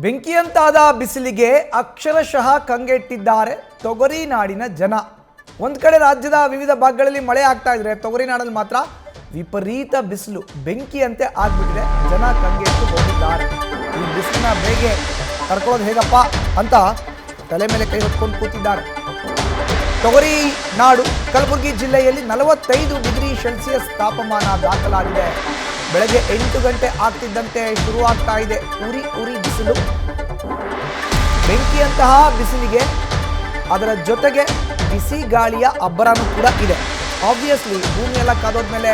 ಬೆಂಕಿಯಂತಾದ ಬಿಸಿಲಿಗೆ ಅಕ್ಷರಶಃ ಕಂಗೆಟ್ಟಿದ್ದಾರೆ ತೊಗರಿ ನಾಡಿನ ಜನ. ಒಂದು ಕಡೆ ರಾಜ್ಯದ ವಿವಿಧ ಭಾಗಗಳಲ್ಲಿ ಮಳೆ ಆಗ್ತಾ ಇದ್ರೆ ತೊಗರಿ ನಾಡಲ್ಲಿ ಮಾತ್ರ ವಿಪರೀತ ಬಿಸಿಲು ಬೆಂಕಿಯಂತೆ ಆಗ್ಬಿಟ್ಟಿದೆ. ಜನ ಕಂಗೆಟ್ಟು ಹೋಗಿದ್ದಾರೆ. ಈ ಬಿಸಿಲಿನ ಬೇಗೆ ತಡ್ಕೊಳ್ಳೋದು ಹೇಗಪ್ಪ ಅಂತ ತಲೆ ಮೇಲೆ ಕೈ ಹೊತ್ಕೊಂಡು ಕೂತಿದ್ದಾರೆ. ತೊಗರಿ ನಾಡು ಕಲಬುರಗಿ ಜಿಲ್ಲೆಯಲ್ಲಿ 45 ಡಿಗ್ರಿ ಸೆಲ್ಸಿಯಸ್ ತಾಪಮಾನ ದಾಖಲಾಗಿದೆ. ಬೆಳಗ್ಗೆ 8 ಗಂಟೆ ಆಗ್ತಿದ್ದಂತೆ ಶುರುವಾಗ್ತಾ ಇದೆ ಉರಿ ಬಿಸಿಲು. ಬೆಂಕಿಯಂತಹ ಬಿಸಿಲಿಗೆ ಅದರ ಜೊತೆಗೆ ಬಿಸಿ ಗಾಳಿಯ ಅಬ್ಬರನೂ ಕೂಡ ಇದೆ. ಆಬ್ವಿಯಸ್ಲಿ ಭೂಮಿಯೆಲ್ಲ ಕಾದೋದ್ಮೇಲೆ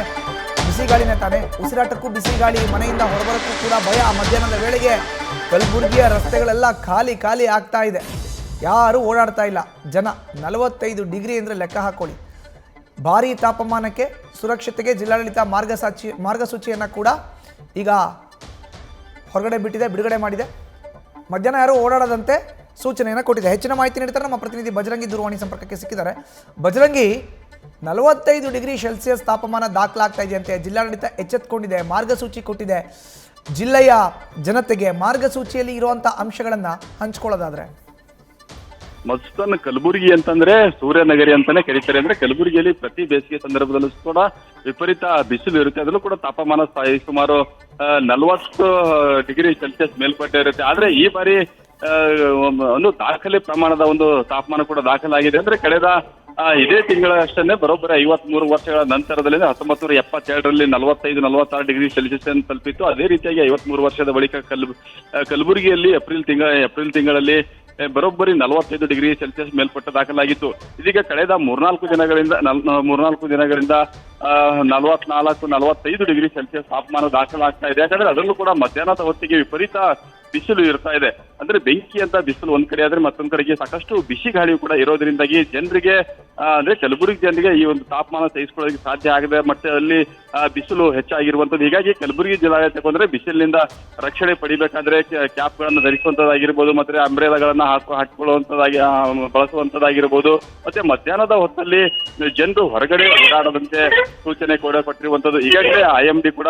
ಬಿಸಿ ಗಾಳಿನೇ ತಾನೆ. ಉಸಿರಾಟಕ್ಕೂ ಬಿಸಿ ಗಾಳಿ, ಮನೆಯಿಂದ ಹೊರಬರೋಕ್ಕೂ ಕೂಡ ಭಯ. ಮಧ್ಯಾಹ್ನದ ವೇಳೆಗೆ ಕಲಬುರಗಿಯ ರಸ್ತೆಗಳೆಲ್ಲ ಖಾಲಿ ಆಗ್ತಾ ಇದೆ. ಯಾರೂ ಓಡಾಡ್ತಾ ಇಲ್ಲ. ಜನ 45 ಡಿಗ್ರಿ ಅಂದರೆ ಲೆಕ್ಕ ಹಾಕೊಳ್ಳಿ. ಭಾರೀ ತಾಪಮಾನಕ್ಕೆ ಸುರಕ್ಷತೆಗೆ ಜಿಲ್ಲಾಡಳಿತ ಮಾರ್ಗಸೂಚಿಯನ್ನು ಕೂಡ ಈಗ ಬಿಡುಗಡೆ ಮಾಡಿದೆ. ಮಧ್ಯಾಹ್ನ ಯಾರೂ ಓಡಾಡದಂತೆ ಸೂಚನೆಯನ್ನು ಕೊಟ್ಟಿದೆ. ಹೆಚ್ಚಿನ ಮಾಹಿತಿ ನೀಡ್ತಾರೆ ನಮ್ಮ ಪ್ರತಿನಿಧಿ ಬಜರಂಗಿ. ದೂರವಾಣಿ ಸಂಪರ್ಕಕ್ಕೆ ಸಿಕ್ಕಿದ್ದಾರೆ. ಬಜರಂಗಿ, 45 ಡಿಗ್ರಿ ಸೆಲ್ಸಿಯಸ್ ತಾಪಮಾನ ದಾಖಲಾಗ್ತಾ ಇದೆಯಂತೆ. ಜಿಲ್ಲಾಡಳಿತ ಎಚ್ಚೆತ್ತುಕೊಂಡಿದೆ, ಮಾರ್ಗಸೂಚಿ ಕೊಟ್ಟಿದೆ. ಜಿಲ್ಲೆಯ ಜನತೆಗೆ ಮಾರ್ಗಸೂಚಿಯಲ್ಲಿ ಇರುವಂಥ ಅಂಶಗಳನ್ನು ಹಂಚ್ಕೊಳ್ಳೋದಾದ್ರೆ ಮಧುಸೂದನ್, ಕಲಬುರಗಿ ಅಂತಂದ್ರೆ ಸೂರ್ಯನಗರಿ ಅಂತಾನೆ ಕರೀತಾರೆ. ಅಂದ್ರೆ ಕಲಬುರಗಿಯಲ್ಲಿ ಪ್ರತಿ ಬೇಸಿಗೆ ಸಂದರ್ಭದಲ್ಲೂ ಕೂಡ ವಿಪರೀತ ಬಿಸಿಲು ಇರುತ್ತೆ. ಅದರಲ್ಲೂ ಕೂಡ ತಾಪಮಾನ ಸುಮಾರು 40 ಡಿಗ್ರಿ ಸೆಲ್ಸಿಯಸ್ ಮೇಲ್ಪಟ್ಟೆ ಇರುತ್ತೆ. ಆದ್ರೆ ಈ ಬಾರಿ ಒಂದು ದಾಖಲೆ ಪ್ರಮಾಣದ ಒಂದು ತಾಪಮಾನ ಕೂಡ ದಾಖಲಾಗಿದೆ. ಅಂದ್ರೆ ಕಳೆದ ಇದೇ ತಿಂಗಳಷ್ಟನ್ನೇ ಬರೋಬ್ಬರಿ 53 ವರ್ಷಗಳ ನಂತರದಲ್ಲಿ 1977ರಲ್ಲಿ 45-46 ಡಿಗ್ರಿ ಸೆಲ್ಸಿಯಸ್ ಅನ್ನು ತಲುಪಿತ್ತು. ಅದೇ ರೀತಿಯಾಗಿ 53 ವರ್ಷದ ಬಳಿಕ ಕಲಬುರಗಿಯಲ್ಲಿ ಏಪ್ರಿಲ್ ತಿಂಗಳಲ್ಲಿ ಬರೋಬ್ಬರಿ 45 ಡಿಗ್ರಿ ಸೆಲ್ಸಿಯಸ್ ಮೇಲ್ಪಟ್ಟ ದಾಖಲಾಗಿತ್ತು. ಇದೀಗ ಕಳೆದ 3-4 ದಿನಗಳಿಂದ 44-45 ಡಿಗ್ರಿ ಸೆಲ್ಸಿಯಸ್ ತಾಪಮಾನ ದಾಖಲಾಗ್ತಾ ಇದೆ. ಯಾಕಂದ್ರೆ ಅದರಲ್ಲೂ ಕೂಡ ಮಧ್ಯಾಹ್ನದ ಹೊತ್ತಿಗೆ ವಿಪರೀತ ಬಿಸಿಲು ಇರ್ತಾ ಇದೆ. ಅಂದ್ರೆ ಬೆಂಕಿ ಅಂತ ಬಿಸಿಲು ಒಂದ್ ಕಡೆ ಆದ್ರೆ ಮತ್ತೊಂದ್ ಕಡೆಗೆ ಸಾಕಷ್ಟು ಬಿಸಿ ಗಾಳಿಯು ಕೂಡ ಇರೋದ್ರಿಂದಾಗಿ ಜನರಿಗೆ ಅಂದ್ರೆ ಕಲಬುರಗಿ ಜನರಿಗೆ ಈ ಒಂದು ತಾಪಮಾನ ಸಹಿಸಿಕೊಳ್ಳೋದಕ್ಕೆ ಸಾಧ್ಯ ಆಗದೆ ಮಟ್ಟದಲ್ಲಿ ಬಿಸಿಲು ಹೆಚ್ಚಾಗಿರುವಂತದ್ದು. ಹೀಗಾಗಿ ಕಲಬುರಗಿ ಜಿಲ್ಲಾಡಳಿತ ಅಂದ್ರೆ ಬಿಸಿಲಿನಿಂದ ರಕ್ಷಣೆ ಪಡಿಬೇಕಾದ್ರೆ ಕ್ಯಾಪ್ಗಳನ್ನು ಧರಿಸುವಂತದ್ದಾಗಿರ್ಬೋದು, ಮತ್ತೆ ಅಂಬ್ರೆಲಾಗಳನ್ನ ಬಳಸುವಂತದ್ದಾಗಿರ್ಬೋದು. ಮತ್ತೆ ಮಧ್ಯಾಹ್ನದ ಹೊತ್ತಲ್ಲಿ ಜನರು ಹೊರಗಡೆ ಓಡಾಡದಂತೆ ಸೂಚನೆ ಕೂಡ ಕೊಟ್ಟಿರುವಂತದ್ದು. ಈಗಾಗಲೇ IMD ಕೂಡ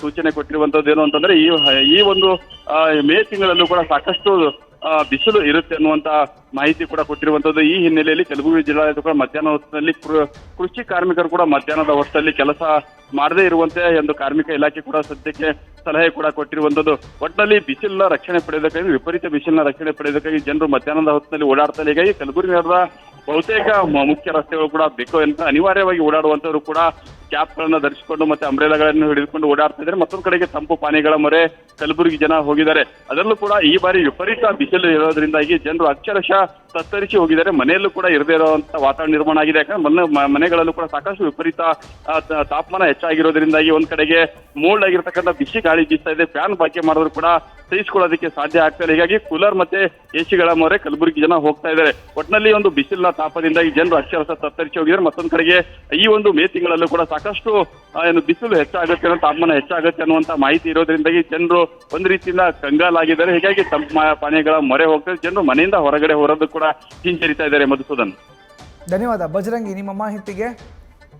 ಸೂಚನೆ ಕೊಟ್ಟಿರುವಂತದ್ದು ಏನು ಅಂತಂದ್ರೆ ಈ ಒಂದು ಮೇ ತಿಂಗಳಲ್ಲೂ ಕೂಡ ಸಾಕಷ್ಟು ಬಿಸಿಲು ಇರುತ್ತೆ ಅನ್ನುವಂತ ಮಾಹಿತಿ ಕೂಡ ಕೊಟ್ಟಿರುವಂತದ್ದು. ಈ ಹಿನ್ನೆಲೆಯಲ್ಲಿ ಕಲಬುರಗಿ ಜಿಲ್ಲಾಡಳಿತ ಕೂಡ ಮಧ್ಯಾಹ್ನ ಹೊತ್ತಿನಲ್ಲಿ ಕೃಷಿ ಕಾರ್ಮಿಕರು ಕೂಡ ಮಧ್ಯಾಹ್ನದ ಹೊತ್ತಲ್ಲಿ ಕೆಲಸ ಮಾಡದೇ ಇರುವಂತೆ ಎಂದು ಕಾರ್ಮಿಕ ಇಲಾಖೆ ಕೂಡ ಸದ್ಯಕ್ಕೆ ಸಲಹೆ ಕೂಡ ಕೊಟ್ಟಿರುವಂತದ್ದು. ಒಟ್ಟಿನಲ್ಲಿ ಬಿಸಿಲಿನ ರಕ್ಷಣೆ ಪಡೆಯೋದಕ್ಕಾಗಿ ವಿಪರೀತ ಬಿಸಿಲಿನ ರಕ್ಷಣೆ ಪಡೆಯೋದಕ್ಕಾಗಿ ಜನರು ಮಧ್ಯಾಹ್ನದ ಹೊತ್ತಿನಲ್ಲಿ ಓಡಾಡ್ತಾರೆ. ಹೀಗಾಗಿ ಕಲಬುರಗಿ ನಗರದ ಬಹುತೇಕ ಮುಖ್ಯ ರಸ್ತೆಗಳು ಕೂಡ ಬೇಕು ಅಂತ ಅನಿವಾರ್ಯವಾಗಿ ಓಡಾಡುವಂತವರು ಕೂಡ ಕ್ಯಾಪ್ಗಳನ್ನ ಧರಿಸಿಕೊಂಡು ಮತ್ತೆ ಅಂಬ್ರೆಲಾಗಳನ್ನು ಹಿಡಿದುಕೊಂಡು ಓಡಾಡ್ತಾ ಇದ್ದಾರೆ. ಮತ್ತೊಂದು ಕಡೆಗೆ ತಂಪು ಪಾನೀಯಗಳ ಮೊರೆ ಕಲಬುರಗಿ ಜನ ಹೋಗಿದ್ದಾರೆ. ಅದರಲ್ಲೂ ಕೂಡ ಈ ಬಾರಿ ವಿಪರೀತ ಬಿಸಿಲು ಇರೋದ್ರಿಂದಾಗಿ ಜನರು ಅಕ್ಷರಶಃ ತತ್ತರಿಸಿ ಹೋಗಿದ್ದಾರೆ. ಮನೆಯಲ್ಲೂ ಕೂಡ ಇರದೇ ಇರುವಂತಹ ವಾತಾವರಣ ನಿರ್ಮಾಣ ಆಗಿದೆ. ಯಾಕಂದ್ರೆ ಮನೆಗಳಲ್ಲೂ ಕೂಡ ಸಾಕಷ್ಟು ವಿಪರೀತ ತಾಪಮಾನ ಹೆಚ್ಚಾಗಿರೋದ್ರಿಂದಾಗಿ ಒಂದ್ ಕಡೆಗೆ ಮೋಲ್ಡ್ ಆಗಿರ್ತಕ್ಕಂಥ ಬಿಸಿ ಗಾಳಿ ಬೀಸ್ತಾ ಇದೆ. ಫ್ಯಾನ್ ಬಳಕೆ ಮಾಡಿದ್ರು ಕೂಡ ಸಹಿಸಿಕೊಳ್ಳೋದಕ್ಕೆ ಸಾಧ್ಯ ಆಗ್ತದೆ. ಹೀಗಾಗಿ ಕೂಲರ್ ಮತ್ತೆ ಎಸಿಗಳ ಮೊರೆ ಕಲಬುರಗಿ ಜನ ಹೋಗ್ತಾ ಇದ್ದಾರೆ. ಒಟ್ಟಿನಲ್ಲಿ ಒಂದು ಬಿಸಿಲಿನ ತಾಪದಿಂದಾಗಿ ಜನರು ಅಕ್ಷರಶಃ ತತ್ತರಿಸಿ ಹೋಗಿದ್ದಾರೆ. ಮತ್ತೊಂದು ಕಡೆಗೆ ಈ ಒಂದು ಮೇ ತಿಂಗಳಲ್ಲೂ ಕೂಡ ಸಾಕಷ್ಟು ಏನು ಬಿಸಿಲು ಹೆಚ್ಚಾಗುತ್ತೆ, ತಾಪಮಾನ ಹೆಚ್ಚಾಗುತ್ತೆ ಅನ್ನುವಂತ ಮಾಹಿತಿ ಇರೋದ್ರಿಂದಾಗಿ ಜನರು ಒಂದು ರೀತಿಯಿಂದ ಕಂಗಾಲಾಗಿದ್ದಾರೆ. ಹೀಗಾಗಿ ತಂಪು ಪಾನೀಯಗಳ ಮೊರೆ ಹೋಗ್ತಾರೆ. ಜನರು ಮನೆಯಿಂದ ಹೊರಗಡೆ ಹೊರದು ಕೂಡ ಹಿಂಜರಿತಾ ಇದ್ದಾರೆ. ಮಧುಸೂದನ್, ಧನ್ಯವಾದ ಬಜರಂಗಿ ನಿಮ್ಮ ಮಾಹಿತಿಗೆ.